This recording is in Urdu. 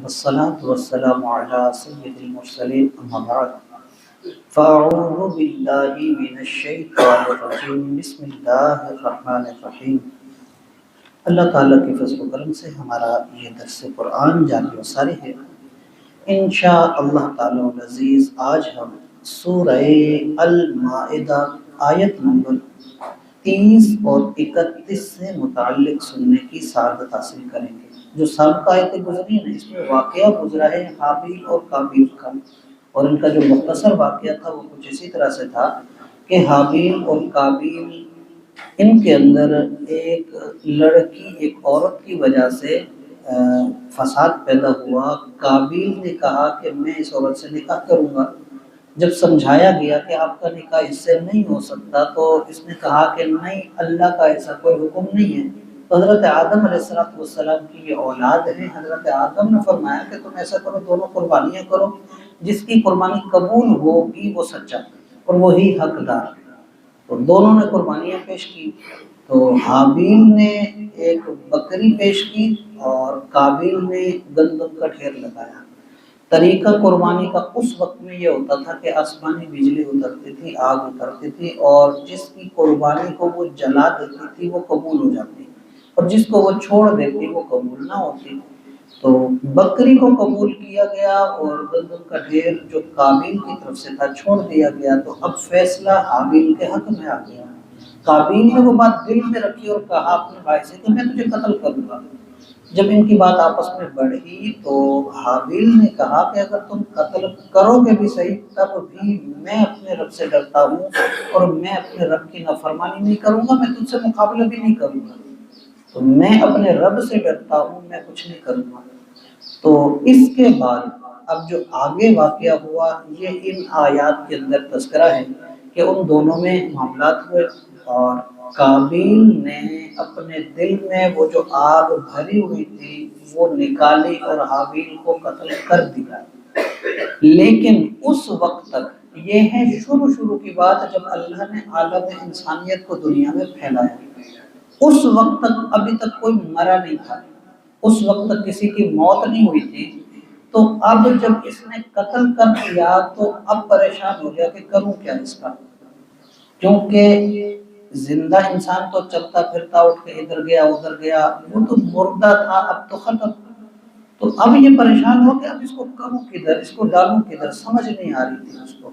والصلاة والسلام على سيد المرسلين أما بعد فأعوذ بالله من الشيطان الرجيم بسم اللہ الرحمن الرحیم۔ اللہ تعالیٰ کے فضل و کرم سے ہمارا یہ درس قرآن جاری و ساری ہے۔ انشاءاللہ تعالیٰ العزیز آج ہم سورہ المائدہ آیت نمبر 30 اور 31 سے متعلق سننے کی سعادت حاصل کریں گے۔ جو سابقہ آیتیں گزری ہیں اس میں واقعہ گزرا ہے حابیل اور قابیل کا، اور ان کا جو مختصر واقعہ تھا وہ کچھ اسی طرح سے تھا کہ حابیل اور قابیل ان کے اندر ایک لڑکی ایک عورت کی وجہ سے فساد پیدا ہوا۔ قابیل نے کہا کہ میں اس عورت سے نکاح کروں گا۔ جب سمجھایا گیا کہ آپ کا نکاح اس سے نہیں ہو سکتا تو اس نے کہا کہ نہیں، اللہ کا ایسا کوئی حکم نہیں ہے۔ تو حضرت آدم علیہ السلام کی یہ اولاد ہے۔ حضرت آدم نے فرمایا کہ تم ایسا کرو، دونوں قربانیاں کرو، جس کی قربانی قبول ہوگی وہ سچا اور وہی حقدار۔ تو دونوں نے قربانیاں پیش کی۔ تو حابیل نے ایک بکری پیش کی اور قابیل نے گندم کا ڈھیر لگایا۔ طریقہ قربانی کا اس وقت میں یہ ہوتا تھا کہ آسمانی بجلی اترتی تھی، آگ اترتی تھی، اور جس کی قربانی کو وہ جلا دیتی تھی وہ قبول ہو جاتی، اور جس کو وہ چھوڑ دیتی وہ قبول نہ ہوتی۔ تو بکری کو قبول کیا گیا اور گندم کا ڈھیر جو قابیل کی طرف سے تھا چھوڑ دیا گیا۔ تو اب فیصلہ حابیل کے حق میں آ گیا۔ قابیل نے وہ بات دل میں رکھی اور کہا اپنے بھائی سے کہ میں تجھے قتل کروں گا۔ جب ان کی بات آپس میں بڑھی تو حابیل نے کہا کہ اگر تم قتل کرو گے بھی صحیح، تب بھی میں اپنے رب سے ڈرتا ہوں اور میں اپنے رب کی نافرمانی نہیں کروں گا، میں تجھ سے مقابلہ بھی نہیں کروں گا۔ تو میں اپنے رب سے ڈرتا ہوں، میں کچھ نہیں کروں گا۔ تو اس کے بعد اب جو آگے واقعہ ہوا یہ ان آیات کے اندر تذکرہ ہے کہ ان دونوں میں معاملات ہوئے، اور قابیل نے اپنے دل میں وہ جو آگ بھری ہوئی تھی وہ نکالی اور حابیل کو قتل کر دیا۔ لیکن اس وقت تک یہ ہے شروع کی بات جب اللہ نے عالم انسانیت کو دنیا میں پھیلایا، اس وقت تک ابھی تک کوئی مرا نہیں تھا، اس وقت تک کسی کی موت نہیں ہوئی تھی۔ تو اب جب اس نے قتل کر دیا تو اب پریشان ہو گیا کہ کروں کیا اس کا، کیونکہ زندہ انسان تو چلتا پھرتا اٹھ کے ادھر گیا ادھر گیا، وہ تو مردہ تھا اب تو ختم۔ تو اب یہ پریشان ہو کہ اب اس کو کروں کدھر، اس کو ڈالوں کدھر، سمجھ نہیں آ رہی تھی اس کو۔